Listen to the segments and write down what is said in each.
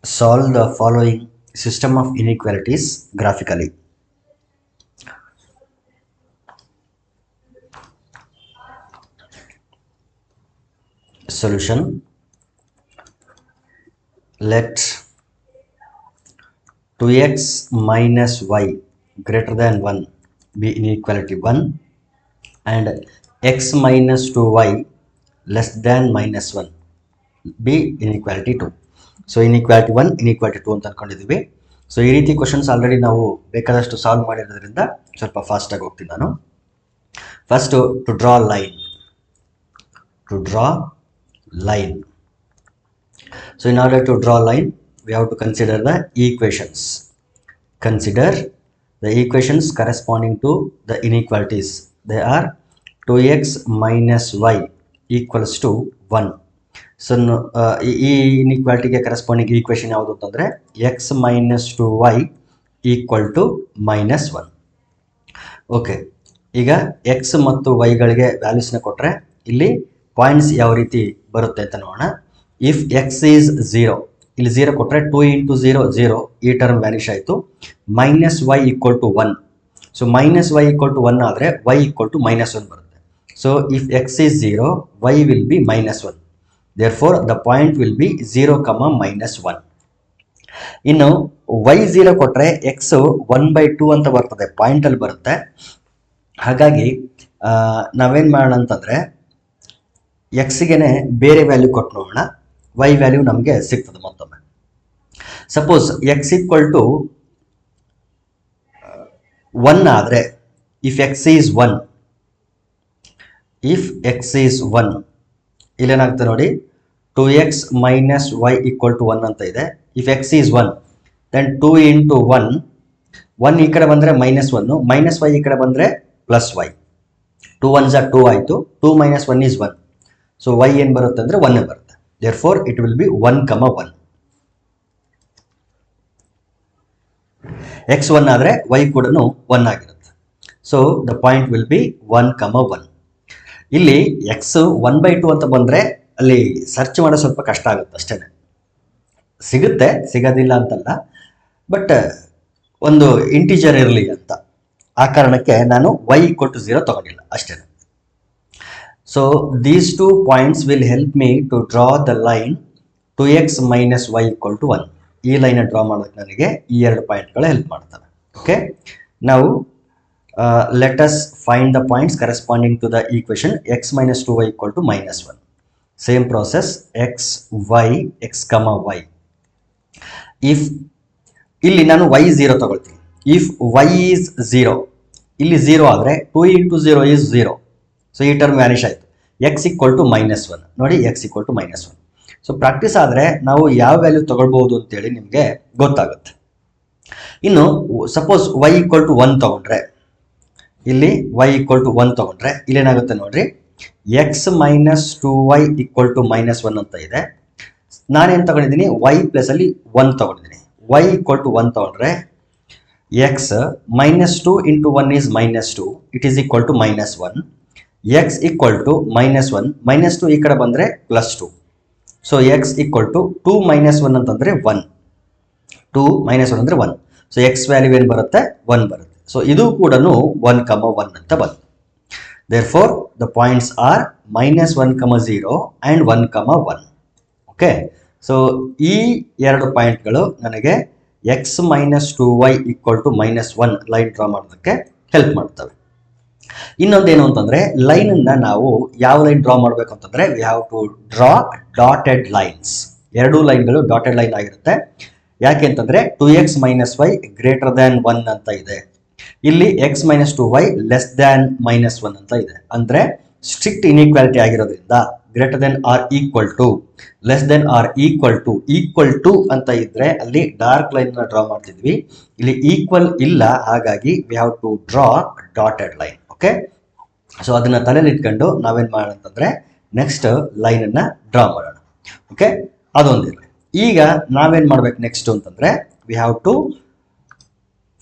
Solve the following system of inequalities graphically. Solution: let 2x minus y greater than 1 be inequality 1 and x minus 2y less than minus 1 be inequality 2. So inequality 1 inequality 2 ಅಂತ ಅನ್ಕೊಂಡಿದ್ದೀವಿ. So ಈ ರೀತಿ questions already ನಾವು ಬೇಕಾದಷ್ಟು solve ಮಾಡಿರೋದ್ರಿಂದ ಸ್ವಲ್ಪ fast ಆಗಿ ಹೋಗ್ತೀನಿ ನಾನು. First to draw line. So in order to draw line, we have to consider the equations. Consider the equations corresponding to the inequalities. They are 2x minus y equals to 1. So ಈ ಇನ್ಇಕ್ವಾಲಿಟಿಗೆ corresponding equation ಯಾವುದು ಅಂತಂದರೆ x minus 2y equal to -1. Okay, ಈಗ x ಮತ್ತು y-ಗಳಿಗೆ ವ್ಯಾಲ್ಯೂಸ್ನ ಕೊಟ್ಟರೆ ಇಲ್ಲಿ points ಯಾವ ರೀತಿ ಬರುತ್ತೆ ಅಂತ ನೋಡೋಣ. ಇಫ್ ಎಕ್ಸ್ ಈಸ್ 0, ಇಲ್ಲಿ 0 ಕೊಟ್ಟರೆ 2 ಇಂಟು 0 0, ಈ ಟರ್ಮ್ ವ್ಯಾನಿಷ್ ಆಯಿತು. Minus y equal to 1. So minus y equal to 1 ಆದರೆ ವೈ ಈಕ್ವಲ್ ಟು -1 ಬರುತ್ತೆ. So if x is 0, y will be -1. Therefore the point will be 0, -1. ಇನ್ನು ವೈ 0 ಕೊಟ್ಟರೆ X 1/2 ಅಂತ ಬರ್ತದೆ, ಪಾಯಿಂಟಲ್ಲಿ ಬರುತ್ತೆ. ಹಾಗಾಗಿ ನಾವೇನು ಮಾಡೋಣ ಅಂತಂದರೆ ಎಕ್ಸ್ಗೆನೆ ಬೇರೆ ವ್ಯಾಲ್ಯೂ ಕೊಟ್ಟು ನೋಡೋಣ, ವೈ ವ್ಯಾಲ್ಯೂ ನಮಗೆ ಸಿಗ್ತದೆ ಮತ್ತೊಮ್ಮೆ. ಸಪೋಸ್ ಎಕ್ಸ್ ಈಕ್ವಲ್ ಟು 1 ಆದರೆ ಇಫ್ ಎಕ್ಸ್ ಈಸ್ 1, ಇಲ್ಲೇನಾಗ್ತದೆ ನೋಡಿ, 2x minus y equal to 1 ಅಂತ ಇದೆ. If x is 1, then 2 into 1 ಈ ಕಡೆ ಬಂದರೆ -1, ಮೈನಸ್ ವೈ ಈ ಕಡೆ ಬಂದರೆ ಪ್ಲಸ್ ವೈ. 2 1s are 2 ಆಯಿತು. 2 minus 1 is 1. ಸೊ y ಏನು ಬರುತ್ತೆ ಅಂದರೆ 1 ಬರುತ್ತೆ. Therefore it will be 1, 1. x 1 ಆದರೆ y ಕೂಡ 1 ಆಗಿರುತ್ತೆ. So the point will be 1, 1. ಇಲ್ಲಿ x 1/2 ಅಂತ ಬಂದರೆ ಅಲ್ಲಿ ಸರ್ಚ್ ಮಾಡೋ ಸ್ವಲ್ಪ ಕಷ್ಟ ಆಗುತ್ತೆ ಅಷ್ಟೇ. ಸಿಗುತ್ತೆ, ಸಿಗೋದಿಲ್ಲ ಅಂತಲ್ಲ, ಬಟ್ ಒಂದು ಇಂಟಿಜರ್ ಇರಲಿ ಅಂತ ಆ ಕಾರಣಕ್ಕೆ ನಾನು y = 0 ತಗೊಂಡಿಲ್ಲ ಅಷ್ಟೇ. So these 2 points will help me to draw the line 2x minus y equal to 1. ಈ ಲೈನ್ ಡ್ರಾ ಮಾಡೋಕ್ಕೆ ನನಗೆ ಈ 2 ಪಾಯಿಂಟ್ಗಳು ಹೆಲ್ಪ್ ಮಾಡ್ತವೆ. ಓಕೆ, ನಾವು let us find the points corresponding to the equation x minus 2y equal to -1. Same process, x, y, if ಇಲ್ಲಿ ನಾನು y 0 ತಗೊಳ್ತೀನಿ. ಇಫ್ y is 0, ಇಲ್ಲಿ 0 ಆದರೆ 2 ಇಂಟು 0 is 0. ಸೊ ಈ ಟರ್ಮ್ ವ್ಯಾನಿಷ್ ಆಯಿತು. x equal to -1 ನೋಡಿ, x equal to -1. So practice ಆದರೆ ನಾವು ಯಾವ ವ್ಯಾಲ್ಯೂ ತಗೊಳ್ಬೋದು ಅಂತೇಳಿ ನಿಮಗೆ ಗೊತ್ತಾಗುತ್ತೆ. ಇನ್ನು ಸಪೋಸ್ y equal to 1 ತಗೊಂಡ್ರೆ, ಇಲ್ಲಿ y equal to 1 ತಗೊಂಡ್ರೆ ಇಲ್ಲೇನಾಗುತ್ತೆ ನೋಡ್ರಿ, x minus 2y equal to -1 ಅಂತ ಇದೆ. ನಾನೇನು ತಗೊಂಡಿದ್ದೀನಿ, y ಪ್ಲಸಲ್ಲಿ 1 ತಗೊಂಡಿದ್ದೀನಿ. y equal to 1 ತಗೊಂಡ್ರೆ x -2 into 1 is -2, it is equal to -1. x equal to -1, -2 ಈ ಕಡೆ ಬಂದರೆ +2. ಸೊ x equal to 2 - 1 ಅಂತಂದರೆ 1. 2 - 1 ಅಂದರೆ 1. ಸೊ x ವ್ಯಾಲ್ಯೂ ಏನು ಬರುತ್ತೆ, 1 ಬರುತ್ತೆ. ಸೊ ಇದು ಕೂಡ 1, 1 ಅಂತ ಬಂತು. Therefore the points are -1, 0 and 1, 1. Okay, so ಈ 2 ಪಾಯಿಂಟ್ಗಳು ನನಗೆ x minus 2y equal to -1 line draw ಮಾಡೋದಕ್ಕೆ ಹೆಲ್ಪ್ ಮಾಡ್ತವೆ. ಇನ್ನೊಂದೇನು ಅಂತಂದರೆ, ಲೈನನ್ನು ನಾವು ಯಾವ ಲೈನ್ ಡ್ರಾ ಮಾಡಬೇಕು ಅಂತಂದರೆ, we have to draw dotted lines. 2 ಲೈನ್ಗಳು ಡಾಟೆಡ್ ಲೈನ್ ಆಗಿರುತ್ತೆ. ಯಾಕೆ ಅಂತಂದರೆ 2x minus y greater than 1 ಅಂತ ಇದೆ. ಇಲ್ಲಿ x minus 2y less than -1 ಅಂತ ಇದೆ. ಅಂದರೆ ಸ್ಟ್ರಿಕ್ಟ್ ಇನ್ಇಕ್ವಾಲಿಟಿ ಆಗಿರೋದ್ರಿಂದ greater than or equal to, less than or equal to ಅಂತ ಇದ್ರೆ ಅಲ್ಲಿ ಡಾರ್ಕ್ ಲೈನ್ ಡ್ರಾ ಮಾಡ್ತಿದ್ವಿ. ಇಲ್ಲಿ ಈಕ್ವಲ್ ಇಲ್ಲ, ಹಾಗಾಗಿ we have to draw dotted line. Okay, so ಅದನ್ನ ತಲೆಯಲ್ಲಿ ಇಟ್ಕೊಂಡು ನಾವೇನು ಮಾಡೋಣ ಅಂತಂದ್ರೆ ನೆಕ್ಸ್ಟ್ ಲೈನನ್ನು ಡ್ರಾ ಮಾಡೋಣ. ಓಕೆ, ಅದೊಂದಿರಲಿ. ಈಗ ನಾವೇನು ಮಾಡ್ಬೇಕು ನೆಕ್ಸ್ಟ್ ಅಂತಂದ್ರೆ, we have to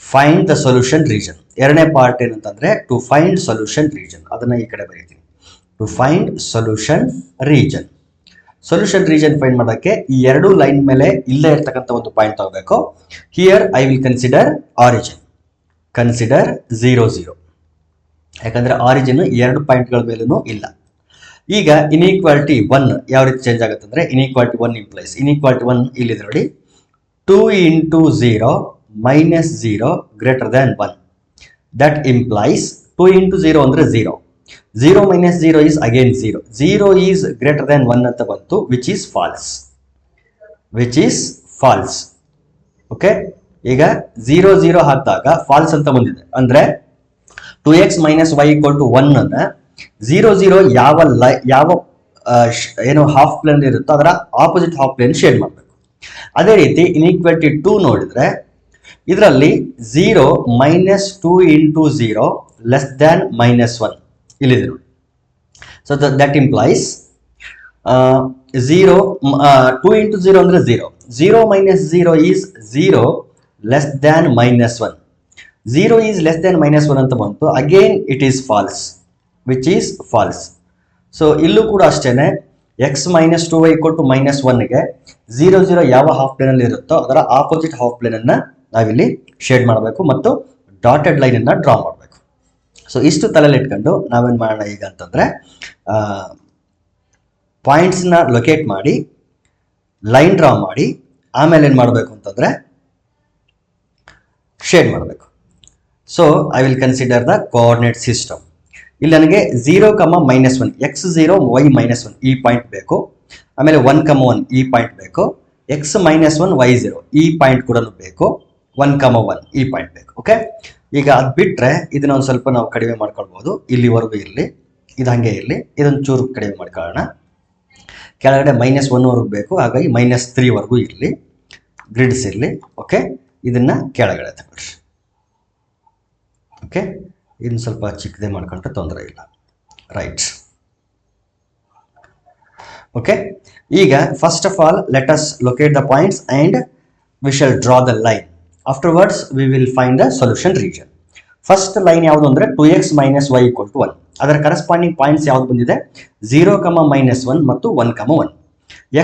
find the solution region. ಎರಡನೇ ಪಾರ್ಟ್ ಏನಂತಂದ್ರೆ ಟು ಫೈಂಡ್ ಸೊಲ್ಯೂಷನ್ ರೀಜನ್. ಅದನ್ನ ಈ ಕಡೆ ಬರೀತೀನಿ, to find solution region. Solution region find ಮಾಡೋಕ್ಕೆ ಈ ಎರಡು ಲೈನ್ ಮೇಲೆ ಇಲ್ಲೇ ಇರ್ತಕ್ಕಂಥ ಒಂದು ಪಾಯಿಂಟ್ ತಗೋಬೇಕು. Here I will consider origin, consider 0 0, ಯಾಕಂದ್ರೆ ಆರಿಜಿನ್ ಎರಡು ಪಾಯಿಂಟ್ಗಳ ಮೇಲೂ ಇಲ್ಲ. ಈಗ ಇನ್ಈಕ್ವಾಲಿಟಿ 1 ಯಾವ ರೀತಿ ಚೇಂಜ್ ಆಗುತ್ತೆ ಅಂದ್ರೆ ಇನ್ಈಕ್ವಾಲಿಟಿ 1 ಇಂಪ್ಲೈಸ್ ಇನ್ಈಕ್ವಾಲಿಟಿ 1 ಇಲ್ಲಿದೆ ನೋಡಿ, 2 into 0 minus 0 greater than 1. That implies 2 into 0 ಅಂದ್ರೆ 0. 0 minus 0 is again 0. 0 is greater than 1 ಅಂತ ಬಂತು, which is false. Which is false. Okay? ಈಗ 0 0 ಹಾಕಿದಾಗ false ಅಂತ ಬಂದಿದೆ. ಅಂದ್ರೆ 2x minus y equal to 1 ಅನ್ನ 0 0 ಯಾವ ಏನು ಹಾಫ್ ಪ್ಲೇನ್ ಇರುತ್ತೋ ಅದರ ಆಪೋಸಿಟ್ ಹಾಫ್ ಪ್ಲೇನ್ ಶೇಡ್ ಮಾಡಬೇಕು. ಅದೇ ರೀತಿ ಇನ್ಈಕ್ವಾಲಿಟಿ 2 ನೋಡಿದ್ರೆ ಇದರಲ್ಲಿ 0 minus 2 into 0 less than minus 1 ಇಲ್ಲಿದೆ ನೋಡಿ. ಸೊ ದಟ್ ಇಂಪ್ಲೈಸ್ 2 into 0 ಅಂದ್ರೆ 0. 0 minus 0 is 0 less than minus 1. 0 is less than minus 1 ಅಂತ ಬಂತು. Again it is false, which is false. So ಇಲ್ಲೂ ಕೂಡ ಅಷ್ಟೇನೆ x minus 2y equal to minus 1ಗೆ 0 0 ಯಾವ half plane ಅಲ್ಲಿ ಇರುತ್ತೋ ಅದರ ಆಪೋಸಿಟ್ ಹಾಫ್ ಪ್ಲೇನ್ ಅನ್ನ ನಾವಿಲ್ಲಿ ಶೇಡ್ ಮಾಡಬೇಕು ಮತ್ತು ಡಾಟೆಡ್ ಲೈನ್ ಅನ್ನ ಡ್ರಾ ಮಾಡಬೇಕು. ಸೊ ಇಷ್ಟು ತಲೆಯಲ್ಲಿ ಇಟ್ಕೊಂಡು ನಾವೇನ್ ಮಾಡೋಣ ಈಗ ಅಂತಂದ್ರೆ ಪಾಯಿಂಟ್ಸ್ ನ ಲೊಕೇಟ್ ಮಾಡಿ ಲೈನ್ ಡ್ರಾ ಮಾಡಿ ಆಮೇಲೆ ಏನ್ ಮಾಡಬೇಕು ಅಂತಂದ್ರೆ ಶೇಡ್ ಮಾಡಬೇಕು. So I will consider the coordinate system. ಇಲ್ಲಿ ನನಗೆ 0, -1 x0 y -1 ಈ ಪಾಯಿಂಟ್ ಬೇಕು. ಆಮೇಲೆ 1, 1 ಈ ಪಾಯಿಂಟ್ ಬೇಕು. x -1 y0 ಈ ಪಾಯಿಂಟ್ ಕೂಡ ಬೇಕು. 1, 1 ಈ ಪಾಯಿಂಟ್ ಬೇಕು. ಓಕೆ, ಈಗ ಅದು ಬಿಟ್ರೆ ಇದನ್ನ ಒಂದು ಸ್ವಲ್ಪ ನಾವು ಕಡಿಮೆ ಮಾಡ್ಕೊಳ್ಬಹುದು. ಇಲ್ಲಿವರೆಗೂ ಇರಲಿ, ಇದು ಹಂಗೆ ಇರಲಿ, ಇದೊಂದು ಚೂರು ಕಡಿಮೆ ಮಾಡ್ಕೊಳ್ಳೋಣ. ಕೆಳಗಡೆ -1 ವರೆಗೂ ಬೇಕು, ಹಾಗಾಗಿ -3 ವರೆಗೂ ಇರಲಿ, ಗ್ರಿಡ್ಸ್ ಇರಲಿ. ಓಕೆ, ಇದನ್ನ ಕೆಳಗಡೆ ತಗೊಳ್ರಿ. ಓಕೆ, ಇದನ್ನ ಸ್ವಲ್ಪ ಚಿಕ್ಕದೇ ಮಾಡ್ಕೊಂಡ್ರೆ ತೊಂದರೆ ಇಲ್ಲ. ರೈಟ್. ಓಕೆ, ಈಗ first of all let us locate the points and we shall draw the line. Afterwards we will find the solution region. First line ಯಾವುದು ಅಂದ್ರೆ 2x - y = 1. ಅದರ ಕರೆಸ್ಪಾಂಡಿಂಗ್ ಪಾಯಿಂಟ್ಸ್ ಯಾವ್ದು ಬಂದಿದೆ? 0, -1 ಮತ್ತು 1, 1.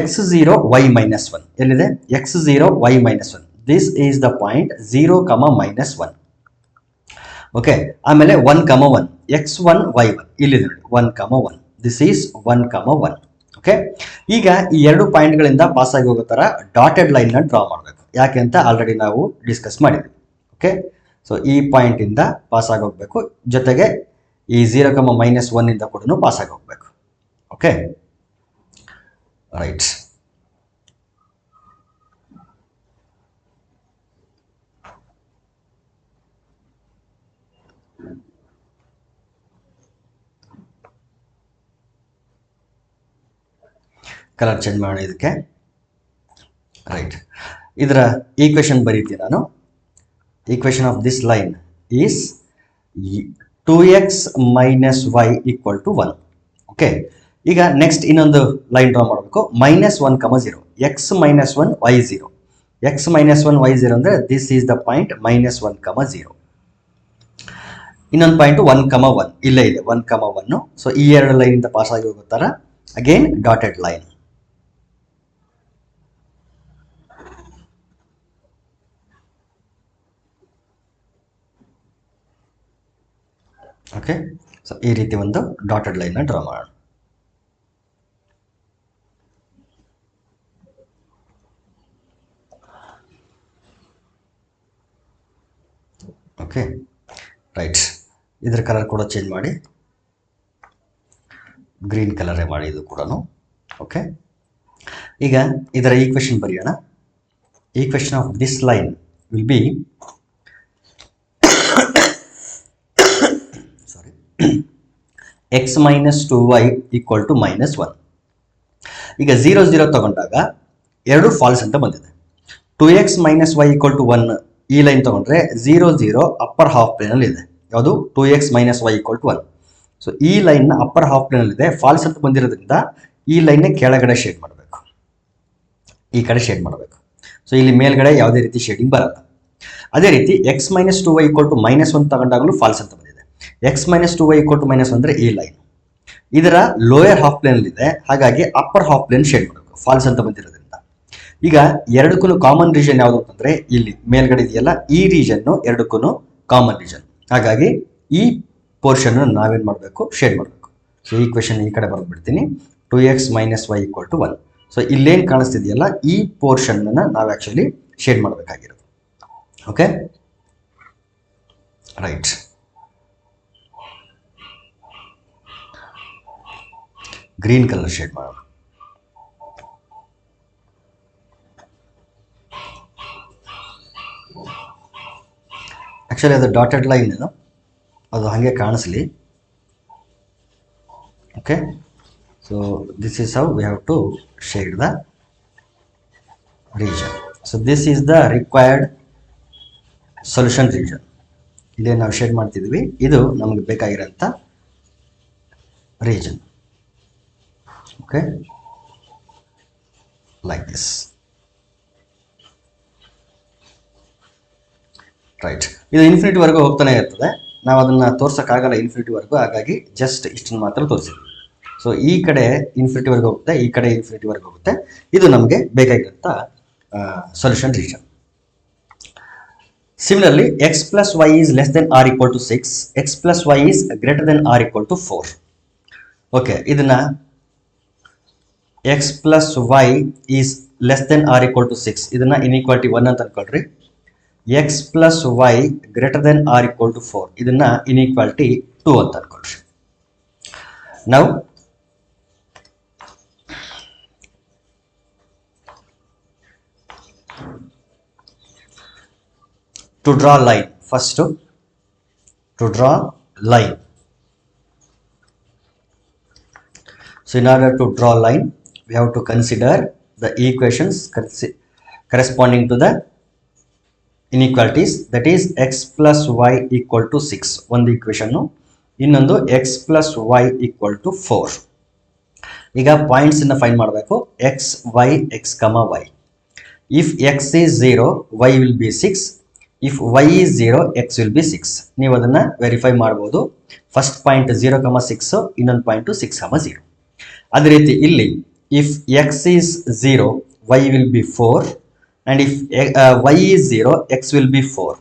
x0 y -1 ಎಲ್ಲಿದೆ? x0 y -1. This is the point 0, -1. Okay, ಆಮೇಲೆ 1, 1 x1 y1 ಇಲ್ಲಿದೆ ನೋಡಿ, 1, 1. This is 1, 1. ಓಕೆ, ಈಗ ಈ ಎರಡು ಪಾಯಿಂಟ್ಗಳಿಂದ ಪಾಸ್ ಆಗಿ ಹೋಗೋ ತರ ಡಾಟೆಡ್ ಲೈನ್ ನ ಡ್ರಾ ಮಾಡಬೇಕು. ಯಾಕೆ ಅಂತ ಆಲ್ರೆಡಿ ನಾವು ಡಿಸ್ಕಸ್ ಮಾಡಿದ್ವಿ. ಓಕೆ, ಸೊ ಈ ಪಾಯಿಂಟ್ ಇಂದ ಪಾಸ್ ಆಗಿ ಹೋಗ್ಬೇಕು, ಜೊತೆಗೆ ಈ 0, -1 ಇಂದ ಕೂಡ ಪಾಸ್ ಆಗಿ ಹೋಗ್ಬೇಕು. Okay, right. ಕಲರ್ ಚೇಂಜ್ ಮಾಡೋಣ ಇದಕ್ಕೆ. ರೈಟ್, ಇದರ ಈಕ್ವೇಶನ್ ಬರೀತೀನಿ ನಾನು. Equation of this line is 2x - y = 1. Okay, ಈಗ ನೆಕ್ಸ್ಟ್ ಇನ್ನೊಂದು ಲೈನ್ ಡ್ರಾ ಮಾಡಬೇಕು. -1, 0 x -1 y0. x -1 y0 ಅಂದ್ರೆ ದಿಸ್ ಈಸ್ ದ ಪಾಯಿಂಟ್ -1, 0. ಇನ್ನೊಂದು ಪಾಯಿಂಟ್ 1, 1 ಇಲ್ಲೇ ಇದೆ, 1, 1. ಸೊ ಈ ಎರಡು ಲೈನ್ ಇಂದ ಪಾಸ್ ಆಗಿ ಹೋಗೋ ತರ again dotted line. Okay, so ಈ ರೀತಿ ಒಂದು ಡಾಟೆಡ್ ಲೈನ್ ನ ಡ್ರಾ ಮಾಡೋಣ. Okay, right. ಇದರ ಕಲರ್ ಕೂಡ ಚೇಂಜ್ ಮಾಡಿ, ಗ್ರೀನ್ ಕಲರೇ ಮಾಡಿ ಇದು ಕೂಡ. ಓಕೆ, ಈಗ ಇದರ ಈಕ್ವೇಶನ್ ಬರೆಯೋಣ. Equation of this line will be x - 2y = -1. ಈಗ 0 0 ತಗೊಂಡಾಗ ಎರಡು ಫಾಲ್ಸ್ ಅಂತ ಬಂದಿದೆ. 2x - y = 1 ಈ ಲೈನ್ ತಗೊಂಡ್ರೆ 0 0 ಅಪ್ಪರ್ ಹಾಫ್ ಪ್ಲೇನ್ ಅಲ್ಲಿ ಇದೆ. ಯಾವುದು? 2x - y = 1. ಸೊ ಈ ಲೈನ್ ನ ಅಪ್ಪರ್ ಹಾಫ್ ಪ್ಲೇನ್ ಅಲ್ಲಿ ಇದೆ, ಫಾಲ್ಸ್ ಅಂತ ಬಂದಿರೋದ್ರಿಂದ ಈ ಲೈನ್ ನ ಕೆಳಗಡೆ ಶೇಡ್ ಮಾಡಬೇಕು, ಈ ಕಡೆ ಶೇಡ್ ಮಾಡಬೇಕು. ಸೊ ಇಲ್ಲಿ ಮೇಲ್ಗಡೆ ಯಾವುದೇ ರೀತಿ ಶೇಡಿಂಗ್ ಬರಲ್ಲ. ಅದೇ ರೀತಿ x - 2y = -1 ತಗೊಂಡಾಗಲೂ ಫಾಲ್ಸ್ ಅಂತ ಬಂದಿದೆ. x - 2y = -1 ಅಂದ್ರೆ ಈ ಲೈನ್. ಇದರ ಲೋಯರ್ ಹಾಫ್ ಪ್ಲೇನ್ ಇದೆ, ಹಾಗಾಗಿ ಅಪ್ಪರ್ ಹಾಫ್ ಪ್ಲೇನ್ ಶೇಡ್ ಮಾಡಬೇಕು, ಫಾಲ್ಸ್ ಅಂತ ಬಂದಿರೋದ್ರಿಂದ. ಈಗ ಎರಡಕ್ಕೂ ಕಾಮನ್ ರೀಜನ್ ಯಾವುದು ಅಂತಂದ್ರೆ ಇಲ್ಲಿ ಮೇಲ್ಗಡೆ ಇದೆಯಲ್ಲ, ಈ ರೀಜನ್ ಎರಡಕ್ಕೂ ಕಾಮನ್ ರೀಜನ್. ಹಾಗಾಗಿ ಈ ಪೋರ್ಷನ್ ನಾವೇನ್ ಮಾಡಬೇಕು, ಶೇಡ್ ಮಾಡಬೇಕು. ಸೊ ಈ ಕ್ವೆಶನ್ ಈ ಕಡೆ ಬರ್ಬಿಡ್ತೀನಿ. 2x - y = 1. ಸೊ ಇಲ್ಲೇನ್ ಕಾಣಿಸ್ತಿದೆಯಲ್ಲ, ಈ ಪೋರ್ಷನ್ ನಾವು ಆಕ್ಚುಲಿ ಶೇಡ್ ಮಾಡಬೇಕಾಗಿರೋದು. Okay, right. Green colour shade ಮಾಡೋಣ. ಆಕ್ಚುಲಿ ಅದು ಡಾಟೆಡ್ ಲೈನ್, ಅದು ಹಾಗೆ ಕಾಣಿಸ್ಲಿ. Okay, so this is how we have to shade the region. So this is the required solution region. ಇಲ್ಲಿ ನಾವು ಶೇಡ್ ಮಾಡ್ತಿದ್ವಿ, ಇದು ನಮಗೆ ಬೇಕಾಗಿರೋಂಥ region. Okay, like this. Right, ಇದು ಇನ್ಫಿನಿಟಿವರೆಗೂ ಹೋಗ್ತಾನೆ ಇರ್ತದೆ. ನಾವು ಅದನ್ನು ತೋರ್ಸೋಕ್ಕಾಗಲ್ಲ ಇನ್ಫಿನಿಟಿವರೆಗೂ, ಹಾಗಾಗಿ ಜಸ್ಟ್ ಇಷ್ಟನ್ನು ಮಾತ್ರ ತೋರಿಸಿದ್ವಿ. ಸೊ ಈ ಕಡೆ ಇನ್ಫಿನಿಟಿವರೆಗೂ ಹೋಗುತ್ತೆ, ಈ ಕಡೆ ಇನ್ಫಿನಿಟಿವರೆಗೂ ಹೋಗುತ್ತೆ. ಇದು ನಮಗೆ ಬೇಕಾಗಿರೋಂಥ solution region. Similarly, x plus y is less than or equal to 6, x plus y is greater than or equal to 4. Okay, ಇದನ್ನ x plus y is less than or equal to 6, ಇದನ್ನ inequality 1 ಅಂತ ಅನ್ಕೊಳ್ರಿ. x plus y greater than or equal to 4, ಇದನ್ನ inequality 2 ಅಂತ ಅನ್ಕೊಳ್ರಿ. Now to draw line, first to draw line. So in order to draw line, we have to consider the equations corresponding to the inequalities, that is x plus y equal to 6 ಒಂದು equation, ಇನ್ನೊಂದು x plus y equal to 4. ಈಗ points ಅನ್ನು find ಮಾಡಬೇಕು, x y x, y. If x is 0, y will be 6. If y is 0, x will be 6. ನೀವು ಅದನ್ನು verify ಮಾಡ್ಬೋದು. First point 0,6, ಇನ್ನೊಂದು point 6,0. ಅದೇ ರೀತಿ ಇಲ್ಲಿ if x is 0, y will be 4, and if y is 0, x will be 4.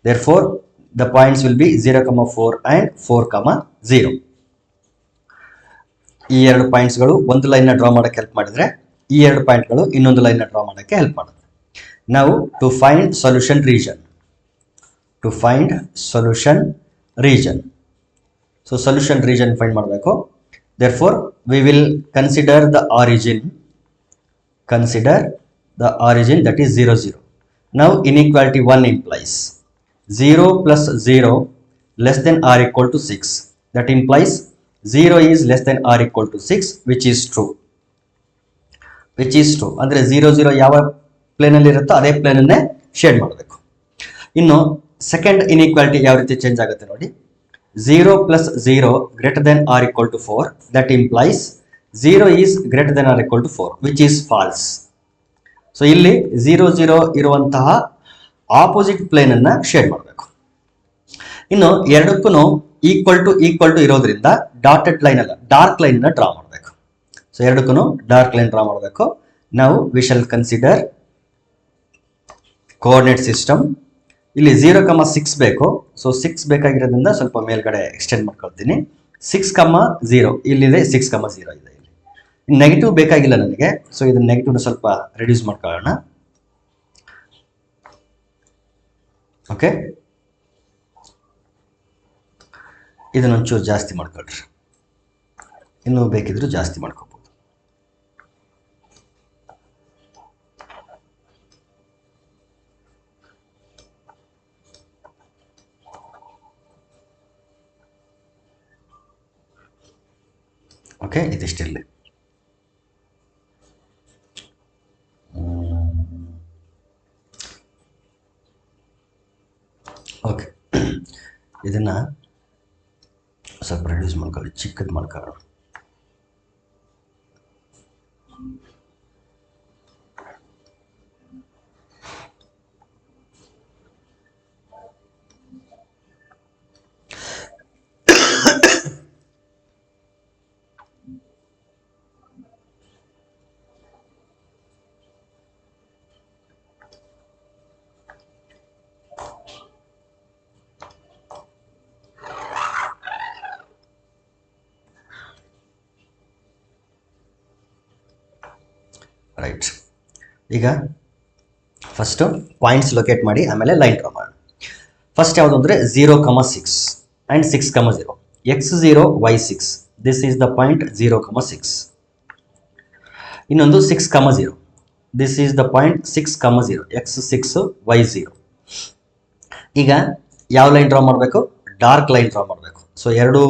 Therefore, the points will be 0,4 and 4,0. ಈ ಎರಡು ಪಾಯಿಂಟ್ಸ್ಗಳು ಒಂದು ಲೈನ್ನ ಡ್ರಾ ಮಾಡೋಕ್ಕೆ ಹೆಲ್ಪ್ ಮಾಡಿದ್ರೆ, ಈ ಎರಡು ಪಾಯಿಂಟ್ಗಳು ಇನ್ನೊಂದು ಲೈನ್ನ ಡ್ರಾ ಮಾಡೋಕ್ಕೆ ಹೆಲ್ಪ್ ಮಾಡುತ್ತೆ. ನಾವು to find solution region, to find solution region. So solution region find ಮಾಡಬೇಕು. Therefore we will consider the origin that is 0 0. Now inequality 1 implies 0 plus 0 less than or equal to 6. That implies 0 is less than or equal to 6, which is true. ಅಂದರೆ 0 0 ಯಾವ ಪ್ಲೇನಲ್ಲಿ ಇರುತ್ತೋ ಅದೇ ಪ್ಲೇನನ್ನೇ shade ಮಾಡಬೇಕು. ಇನ್ನು second inequality ಯಾವ ರೀತಿ change ಆಗುತ್ತೆ ನೋಡಿ. 0 plus 0 greater than or equal to 4, that implies 0 is greater than or equal to 4, which is false. So ಇಲ್ಲಿ 0 0 ಇರುವಂತಹ ಆಪೋಸಿಟ್ ಪ್ಲೇನ್ ಅನ್ನ ಶೇಡ್ ಮಾಡಬೇಕು. ಇನ್ನು ಎರಡಕ್ಕೂ ಈಕ್ವಲ್ ಟು ಇರೋದ್ರಿಂದ ಡಾಟೆಡ್ ಲೈನ್ ಅಲ್ಲ, ಡಾರ್ಕ್ ಲೈನ್ ಅನ್ನ ಡ್ರಾ ಮಾಡಬೇಕು. ಸೊ ಎರಡಕ್ಕೂ ಡಾರ್ಕ್ ಲೈನ್ ಡ್ರಾ ಮಾಡಬೇಕು. ನಾವು we shall consider coordinate system. ಇಲ್ಲಿ 0,6 ಬೇಕು. ಸೊ 6 ಬೇಕಾಗಿರೋದ್ರಿಂದ ಸ್ವಲ್ಪ ಮೇಲ್ಗಡೆ ಎಕ್ಸ್ಟೆಂಡ್ ಮಾಡ್ಕೊಳ್ತೀನಿ. 6,0 ಇಲ್ಲಿದೆ, 6,0 ಇದೆ. ಇಲ್ಲಿ ನೆಗೆಟಿವ್ ಬೇಕಾಗಿಲ್ಲ ನನಗೆ, ಸೊ ಇದನ್ನ ನೆಗೆಟಿವ್ನ ಸ್ವಲ್ಪ ರಿಡ್ಯೂಸ್ ಮಾಡ್ಕೊಳ್ಳೋಣ. ಓಕೆ, ಇದನ್ನೊಂಚೂರು ಜಾಸ್ತಿ ಮಾಡ್ಕೊಳ್ರಿ, ಇನ್ನೂ ಬೇಕಿದ್ರು ಜಾಸ್ತಿ ಮಾಡ್ಕೋಬಹುದು. ಓಕೆ, ಇದಿಷ್ಟಿರಲಿ. ಓಕೆ, ಇದನ್ನ ಸ್ವಲ್ಪ ರೆಡ್ಯೂಸ್ ಮಾಡ್ಕೊಳ್ಳಿ, ಚಿಕ್ಕದು ಮಾಡ್ಕೊಳ್ಳೋಣ. ರೈಟ್. ಈಗ ಫಸ್ಟು ಪಾಯಿಂಟ್ಸ್ ಲೊಕೇಟ್ ಮಾಡಿ ಆಮೇಲೆ ಲೈನ್ ಡ್ರಾ ಮಾಡೋಣ. ಫಸ್ಟ್ ಯಾವುದು ಅಂದರೆ 0,6 and 6,0. x0 y6, this is the point 0,6. ಇನ್ನೊಂದು 6,0, this is the point 6,0, x6 y0. ಈಗ ಯಾವ ಲೈನ್ ಡ್ರಾ ಮಾಡಬೇಕು? ಡಾರ್ಕ್ ಲೈನ್ ಡ್ರಾ ಮಾಡಬೇಕು. ಸೊ ಎರಡು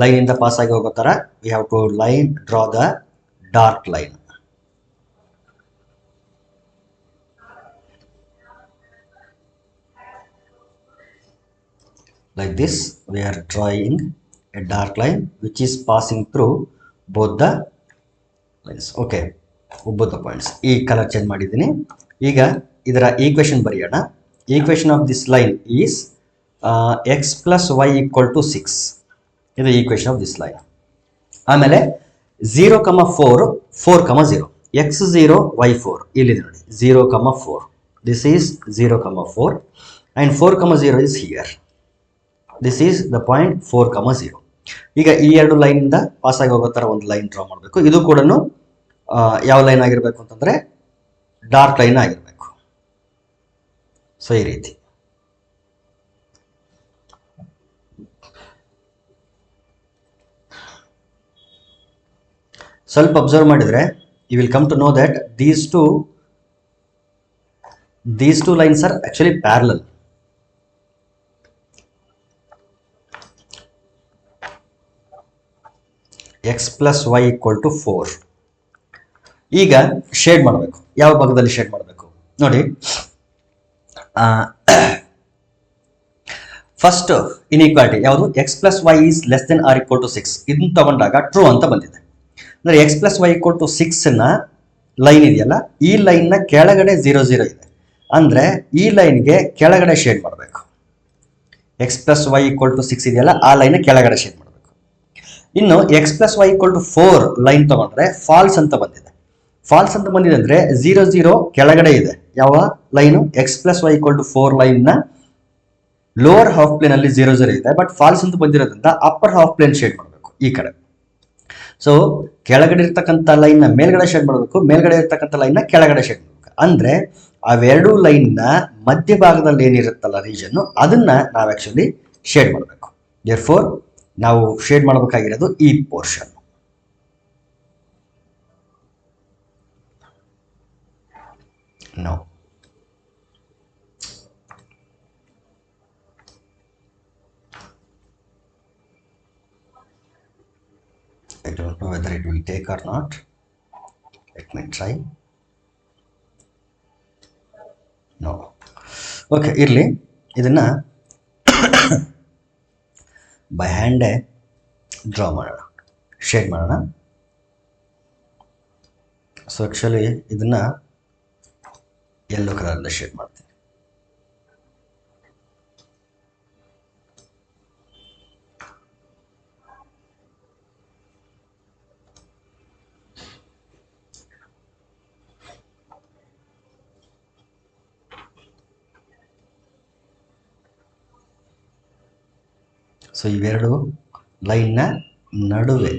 ಲೈನಿಂದ ಪಾಸ್ ಆಗಿ ಹೋಗೋ ಥರ we have to draw the dark line. Like this, we are drawing a dark line which is passing through both the lines. Okay, both the points. ಈ colour change ಮಾಡಿದ್ದೀನಿ. ಈಗ ಇದರ ಈಕ್ವೇಶನ್ ಬರೆಯೋಣ. Equation of this line is x plus y equal to 6. ಇದು equation of this line. ಆಮೇಲೆ 0,4 4,0, x0 y4 ಇಲ್ಲಿದೆ ನೋಡಿ, 0,4. This is 0,4 and 4,0 is here. This is the point 4,0. ಈಗ ಈ ಎರಡು ಲೈನಿಂದ ಪಾಸ್ ಆಗಿ ಹೋಗೋ ಥರ ಒಂದು ಲೈನ್ ಡ್ರಾ ಮಾಡಬೇಕು. ಇದು ಕೂಡ ಯಾವ ಲೈನ್ ಆಗಿರಬೇಕು ಅಂತಂದರೆ ಡಾರ್ಕ್ ಲೈನ್ ಆಗಿರಬೇಕು. ಸೊ ಈ ರೀತಿ ಸ್ವಲ್ಪ ಅಬ್ಸರ್ವ್ ಮಾಡಿದರೆ you will come to know that these two lines are actually parallel. x plus y equal to 4. ಈಗ ಶೇಡ್ ಮಾಡಬೇಕು. ಯಾವ ಭಾಗದಲ್ಲಿ ಶೇಡ್ ಮಾಡಬೇಕು ನೋಡಿ. ಫಸ್ಟ್ ಇನ್ಇಕ್ವಾಲಿಟಿ ಯಾವುದು? x plus y is less than or equal to 6. ಇದನ್ನು ತಗೊಂಡಾಗ ಟ್ರೂ ಅಂತ ಬಂದಿದೆ. ಅಂದರೆ x plus y equal to 6ನ ಲೈನ್ ಇದೆಯಲ್ಲ, ಈ ಲೈನ್ನ ಕೆಳಗಡೆ 0, 0 ಇದೆ. ಅಂದರೆ ಈ ಲೈನ್ಗೆ ಕೆಳಗಡೆ ಶೇಡ್ ಮಾಡಬೇಕು. x plus y equal to 6 ಇದೆಯಲ್ಲ, ಆ ಲೈನ್ ಕೆಳಗಡೆ ಶೇಡ್ ಮಾಡಬೇಕು. ಇನ್ನು x plus y equal to 4 line ತಗೊಂಡ್ರೆ ಫಾಲ್ಸ್ ಅಂತ ಬಂದಿದೆ. ಫಾಲ್ಸ್ ಅಂತ ಬಂದಿದೆ ಅಂದರೆ 0, 0 ಕೆಳಗಡೆ ಇದೆ. ಯಾವ line? x plus y equal to 4 ಲೈನ್ನ ಲೋವರ್ ಹಾಫ್ ಪ್ಲೇನ್ ಅಲ್ಲಿ 0, 0 ಇದೆ. ಬಟ್ ಫಾಲ್ಸ್ ಅಂತ ಬಂದಿರೋದ್ರಿಂದ ಅಪ್ಪರ್ ಹಾಫ್ ಪ್ಲೇನ್ ಶೇಡ್ ಮಾಡಬೇಕು ಈ ಕಡೆ. ಸೊ ಕೆಳಗಡೆ ಇರ್ತಕ್ಕಂಥ ಲೈನ್ನ ಮೇಲ್ಗಡೆ ಶೇಡ್ ಮಾಡಬೇಕು, ಮೇಲ್ಗಡೆ ಇರ್ತಕ್ಕಂಥ ಲೈನ್ನ ಕೆಳಗಡೆ ಶೇಡ್ ಮಾಡಬೇಕು. ಅಂದರೆ ಅವೆರಡು ಲೈನ್ನ ಮಧ್ಯಭಾಗದಲ್ಲಿ ಏನಿರುತ್ತಲ್ಲ ರೀಜನ್ನು, ಅದನ್ನ ನಾವು ಆಕ್ಚುಲಿ ಶೇಡ್ ಮಾಡಬೇಕು. ದೇರ್ಫೋರ್ ನಾವು ಶೇಡ್ ಮಾಡಬೇಕಾಗಿರೋದು ಈ portion. No I don't know whether it will take or not. Let me try. No. Okay, ಇರಲಿ. ಇದನ್ನ ಬೈ ಹ್ಯಾಂಡೇ ಡ್ರಾ ಮಾಡೋಣ, ಶೇಡ್ ಮಾಡೋಣ. ಸೊ ಆ್ಯಕ್ಚುಲಿ ಇದನ್ನು ಯೆಲ್ಲೋ ಕಲರಿಂದ ಶೇಡ್ ಮಾಡ್ತೀನಿ. ಸೊ ಇವೆರಡು ಲೈನ್ನ ನಡುವೆ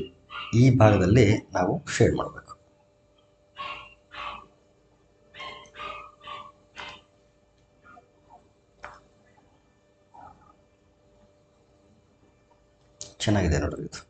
ಈ ಭಾಗದಲ್ಲಿ ನಾವು ಶೇಡ್ ಮಾಡಬೇಕು. ಚೆನ್ನಾಗಿದೆ ನೋಡ್ರಿ ಇದು.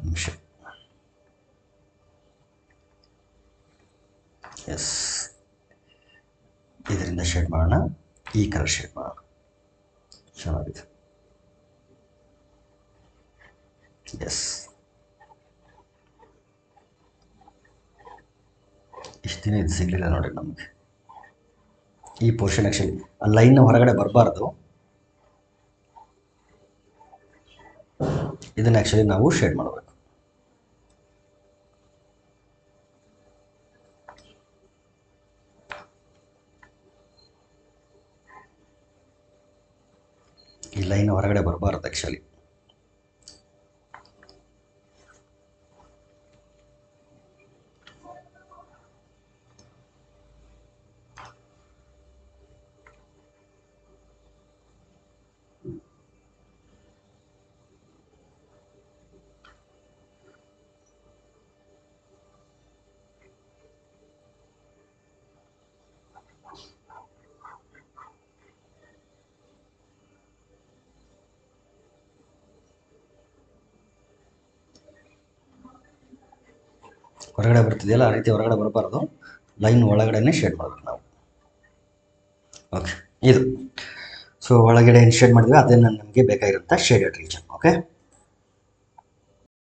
ನಿಮಿಷ. ಎಸ್, ಇದರಿಂದ ಶೇಡ್ ಮಾಡೋಣ, ಈ ಕಲರ್ ಶೇಡ್ ಮಾಡೋಣ. ಚೆನ್ನಾಗಿದೆ. ಎಸ್, ಇಷ್ಟು ದಿನ ಇದು ಸಿಗಲಿಲ್ಲ ನೋಡಿ ನಮಗೆ. ಈ ಪೋರ್ಷನ್ ಆ್ಯಕ್ಚುಲಿ ಆ ಲೈನ್ನ ಹೊರಗಡೆ ಬರಬಾರ್ದು. ಇದನ್ನು ಆ್ಯಕ್ಚುಲಿ ನಾವು ಶೇಡ್ ಮಾಡಬೇಕು. ಈ ಲೈನ್ ಹೊರಗಡೆ ಬರಬಾರ್ದು ಆ್ಯಕ್ಚುಲಿ. ಹೊರಗಡೆ ಬರ್ತಿದೆಯಲ್ಲ ಆ ರೀತಿ ಹೊರಗಡೆ ಬರಬಾರ್ದು, ಲೈನ್ ಒಳಗಡೆನೇ ಶೇಡ್ ಮಾಡಬೇಕು ನಾವು. ಓಕೆ, ಇದು ಸೊ ಒಳಗಡೆ ಏನು ಶೇಡ್ ಮಾಡಿದ್ವಿ ಅದೇ ನಮಗೆ ಬೇಕಾಗಿರೋಂಥ ಶೇಡೆಡ್ ರೀಜನ್. ಓಕೆ.